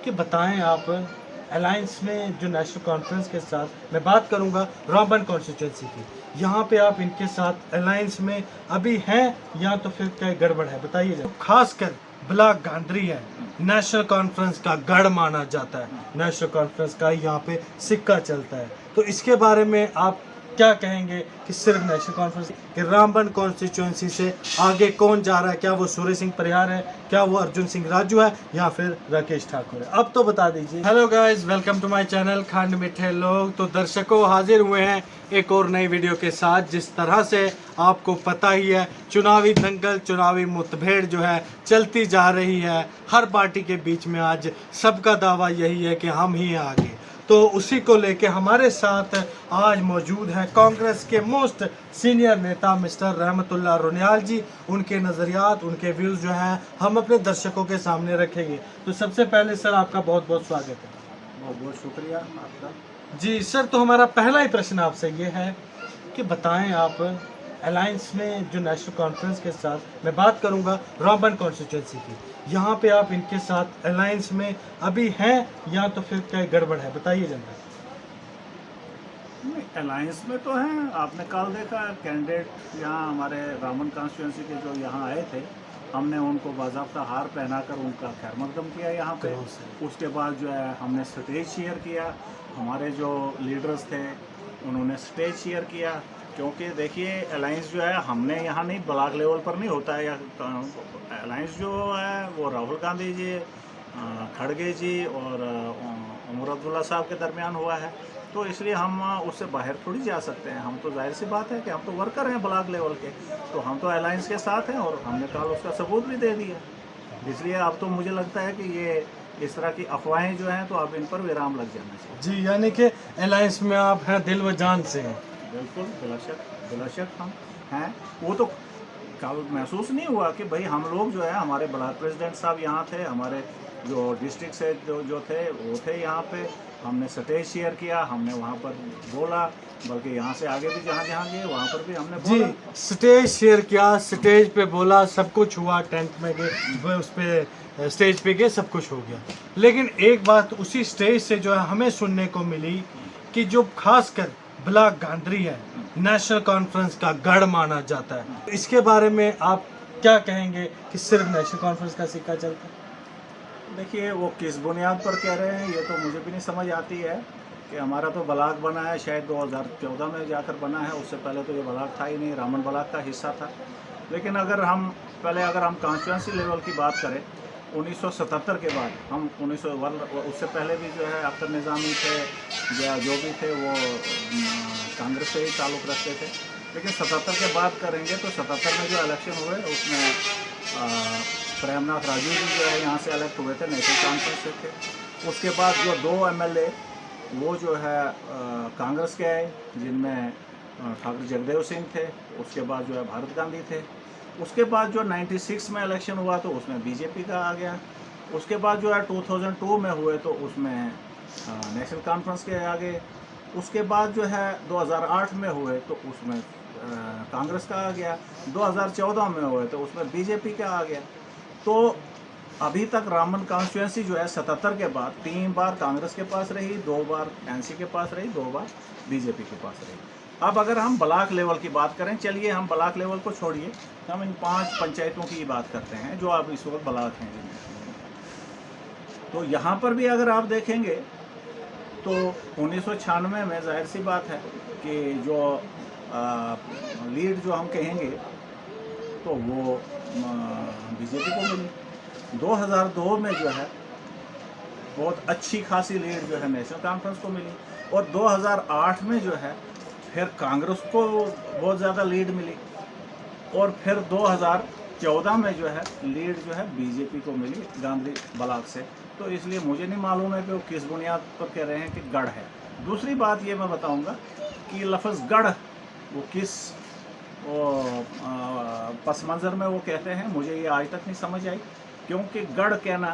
कि बताएं आप अलायंस में जो नेशनल कॉन्फ्रेंस के साथ मैं बात करूंगा रामबन कॉन्स्टिट्यूंसी की, यहाँ पे आप इनके साथ अलायंस में अभी हैं या तो फिर क्या गड़बड़ है, बताइए जरा। खासकर ब्लॉक गांधरी है, नेशनल कॉन्फ्रेंस का गढ़ माना जाता है, नेशनल कॉन्फ्रेंस का यहाँ पे सिक्का चलता है, तो इसके बारे में आप क्या कहेंगे कि सिर्फ नेशनल कॉन्फ्रेंस कि रामबन कॉन्स्टिट्यूंसी से आगे कौन जा रहा है? क्या वो सूर्य सिंह परिहार है, क्या वो अर्जुन सिंह राजू है, या फिर राकेश ठाकुर है? अब तो बता दीजिए। Hello guys, welcome to my channel खंड मिठे लोग। तो दर्शकों, हाजिर हुए हैं एक और नई वीडियो के साथ। जिस तरह से आपको पता ही है, चुनावी दंगल, चुनावी मुठभेड़ जो है चलती जा रही है हर पार्टी के बीच में। आज सबका दावा यही है कि हम ही आगे, तो उसी को लेके हमारे साथ आज मौजूद हैं कांग्रेस के मोस्ट सीनियर नेता मिस्टर रहमतुल्लाह रोनियाल जी। उनके नज़रियात, उनके व्यूज़ जो हैं हम अपने दर्शकों के सामने रखेंगे। तो सबसे पहले सर, आपका बहुत बहुत स्वागत है। बहुत बहुत शुक्रिया आपका। जी सर, तो हमारा पहला ही प्रश्न आपसे ये है कि बताएं आप अलायंस में जो नेशनल कॉन्फ्रेंस के साथ मैं बात करूंगा रामबन कॉन्स्टिट्यूंसी की, यहाँ पे आप इनके साथ अलायंस में अभी हैं या तो फिर क्या गड़बड़ है, बताइए जरा। अलायंस में तो हैं। आपने कल देखा कैंडिडेट यहाँ हमारे रामबन कॉन्स्टिट्यूंसी के जो यहाँ आए थे, हमने उनको बाज़ाब्ता हार पहनाकर उनका खैर मकदम किया यहाँ पे। उसके बाद जो है हमने स्टेज शेयर किया, हमारे जो लीडर्स थे उन्होंने स्टेज शेयर किया। क्योंकि देखिए, अलायंस जो है हमने यहाँ नहीं, ब्लॉक लेवल पर नहीं होता है। या अलायंस जो है वो राहुल गांधी जी, खड़गे जी और उमर अब्दुल्ला साहब के दरमियान हुआ है। तो इसलिए हम उससे बाहर थोड़ी जा सकते हैं। हम तो जाहिर सी बात है कि हम तो वर्कर हैं ब्लॉक लेवल के, तो हम तो अलायंस के साथ हैं और हमने कल उसका सबूत भी दे दिया। इसलिए अब तो मुझे लगता है कि ये इस तरह की अफवाहें जो हैं तो अब इन पर विराम लग जाना चाहिए। जी, यानी कि अलायंस में आप हैं, दिल व जान से हैं। बिल्कुल, बिलाशक हम हैं। वो तो कल महसूस नहीं हुआ कि भाई हम लोग जो है, हमारे ब्लॉक प्रेसिडेंट साहब यहाँ थे, हमारे जो डिस्ट्रिक्ट से जो थे वो थे यहाँ पे। हमने स्टेज शेयर किया, हमने वहाँ पर बोला, बल्कि यहाँ से आगे भी जहाँ जहाँ गए वहाँ पर भी हमने बोला। जी, स्टेज शेयर किया, स्टेज पे बोला, सब कुछ हुआ, टेंट में गए, उस पे स्टेज पे गए, सब कुछ हो गया। लेकिन एक बात उसी स्टेज से जो है हमें सुनने को मिली कि जो खासकर ब्लॉक गांधरी है, नेशनल कॉन्फ्रेंस का गढ़ माना जाता है। इसके बारे में आप क्या कहेंगे कि सिर्फ नेशनल कॉन्फ्रेंस का सिक्का चलता है? देखिए, वो किस बुनियाद पर कह रहे हैं ये तो मुझे भी नहीं समझ आती है। कि हमारा तो ब्लॉक बना है शायद 2014 में जाकर बना है, उससे पहले तो ये ब्लॉक था ही नहीं, रामबन ब्लॉक का हिस्सा था। लेकिन अगर हम कॉन्स्टिट्यूंसी लेवल की बात करें 1977 के बाद, हम 1901 उससे पहले भी जो है अख्तर निज़ामी थे या जो भी थे वो कांग्रेस से ही ताल्लुक़ रखते थे। लेकिन 77 के बाद करेंगे तो 77 में जो इलेक्शन हुए उसमें प्रेमनाथ राजू जी जो है यहाँ से इलेक्ट हुए थे, नेशनल कॉन्फ्रेंस से थे। उसके बाद जो 2 MLA वो जो है कांग्रेस के आए, जिनमें ठाकुर जगदेव सिंह थे। उसके बाद जो है भारत गांधी थे। उसके बाद जो 96 में इलेक्शन हुआ तो उसमें बीजेपी का आ गया। उसके बाद जो है 2002 में हुए तो उसमें नेशनल कॉन्फ्रेंस के आ गए। उसके बाद जो है 2008 में हुए तो उसमें कांग्रेस का आ गया। 2014 में हुए तो उसमें बीजेपी का आ गया। तो अभी तक रामबन कॉन्स्टिट्यूंसी जो है 77 के बाद 3 बार कांग्रेस के पास रही, 2 बार NC के पास रही, 2 बार बीजेपी के पास रही। अब अगर हम ब्लॉक लेवल की बात करें, चलिए हम ब्लॉक लेवल को छोड़िए, हम इन 5 पंचायतों की बात करते हैं जो अब इस वक्त ब्लॉक हैं जिनमें। तो यहाँ पर भी अगर आप देखेंगे तो 1996 में जाहिर सी बात है कि जो लीड जो हम कहेंगे तो वो बीजेपी को मिली। 2002 में जो है बहुत अच्छी खासी लीड जो है नेशनल कॉन्फ्रेंस को मिली, और 2008 में जो है फिर कांग्रेस को बहुत ज़्यादा लीड मिली, और फिर 2014 में जो है लीड जो है बीजेपी को मिली गांधी ब्लॉक से। तो इसलिए मुझे नहीं मालूम है कि वो किस बुनियाद पर कह रहे हैं कि गढ़ है। दूसरी बात ये मैं बताऊंगा कि लफ्ज़ गढ़ वो किस पस मंज़र में वो कहते हैं, मुझे ये आज तक नहीं समझ आई। क्योंकि गढ़ कहना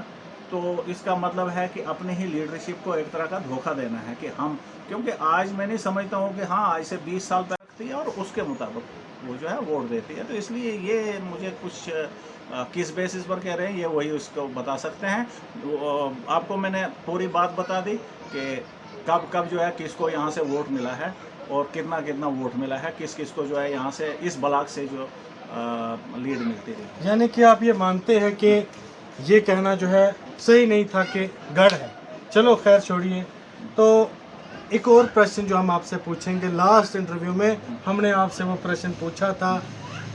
तो इसका मतलब है कि अपनी ही लीडरशिप को एक तरह का धोखा देना है कि हम, क्योंकि आज मैं नहीं समझता हूँ कि हाँ आज से 20 साल तक थी और उसके मुताबिक वो जो है वोट देती है। तो इसलिए ये मुझे कुछ किस बेसिस पर कह रहे हैं ये वही उसको बता सकते हैं। आपको मैंने पूरी बात बता दी कि कब कब जो है किसको यहाँ से वोट मिला है और कितना कितना वोट मिला है, किस किस को जो है यहाँ से इस ब्लॉक से जो लीड मिलती रही। यानी कि आप ये मानते हैं कि ये कहना जो है सही नहीं था कि गढ़ है। चलो खैर छोड़िए। तो एक और प्रश्न जो हम आपसे पूछेंगे, लास्ट इंटरव्यू में हमने आपसे वो प्रश्न पूछा था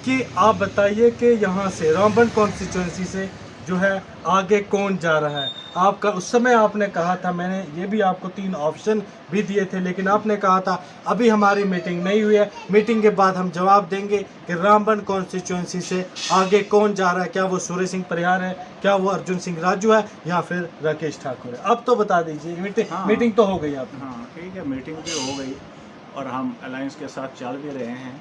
कि आप बताइए कि यहाँ से रामबन कॉन्स्टिट्यूंसी से जो है आगे कौन जा रहा है। आपका उस समय आपने कहा था, मैंने ये भी आपको 3 ऑप्शन भी दिए थे, लेकिन आपने कहा था अभी हमारी मीटिंग नहीं हुई है, मीटिंग के बाद हम जवाब देंगे कि रामबन कॉन्स्टिट्यूंसी से आगे कौन जा रहा है। क्या वो सूर्य सिंह परिहार है, क्या वो अर्जुन सिंह राजू है, या फिर राकेश ठाकुर है। अब तो बता दीजिए। मीटिंग तो हो गई आपकी। हाँ ठीक है, मीटिंग भी हो गई और हम अलायंस के साथ चल भी रहे हैं।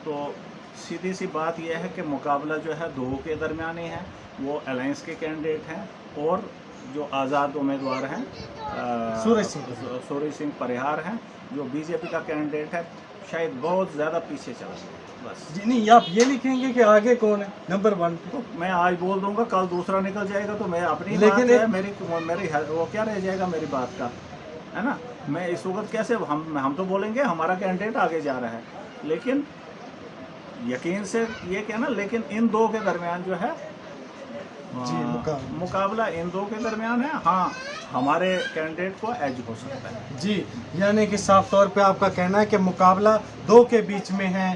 तो सीधी सी बात यह है कि मुकाबला जो है 2 के दरमियान ही है। वो अलायंस के कैंडिडेट हैं और जो आज़ाद उम्मीदवार हैं सूर्य सिंह परिहार हैं, जो बीजेपी का कैंडिडेट है, शायद बहुत ज़्यादा पीछे चला गया। बस जी नहीं, आप ये लिखेंगे कि आगे कौन है नंबर 1 पे। तो मैं आज बोल दूंगा, कल दूसरा निकल जाएगा तो मैं अपनी लेकिन बात है, मेरी वो क्या रह जाएगा मेरी बात का, है ना। मैं इस वक्त कैसे हम तो बोलेंगे हमारा कैंडिडेट आगे जा रहा है, लेकिन यकीन से ये कहना, लेकिन इन 2 के दरमियान जो है जी मुकाबला इन 2 के दरमियान है। हाँ, हमारे कैंडिडेट को एज हो सकता है। जी, यानी कि साफ तौर पे आपका कहना है कि मुकाबला 2 के बीच में है।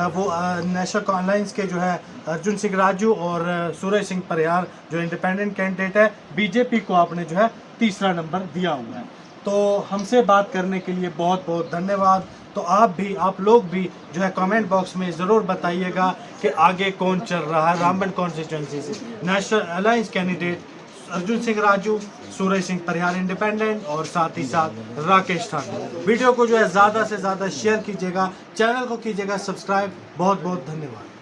वो नेशनल अलायंस के जो है अर्जुन सिंह राजू और सूर्य सिंह परिहार जो इंडिपेंडेंट कैंडिडेट है। बीजेपी को आपने जो है तीसरा नंबर दिया हुआ है। तो हमसे बात करने के लिए बहुत बहुत धन्यवाद। तो आप लोग भी जो है कमेंट बॉक्स में ज़रूर बताइएगा कि आगे कौन चल रहा है रामबन कॉन्स्टिट्यूंसी से। National alliance candidate Arjun Singh Raju, Surya Singh Parihar independent, और साथ ही साथ राकेश ठाकुर। वीडियो को जो है ज़्यादा से ज़्यादा शेयर कीजिएगा, चैनल को कीजिएगा सब्सक्राइब। बहुत बहुत धन्यवाद।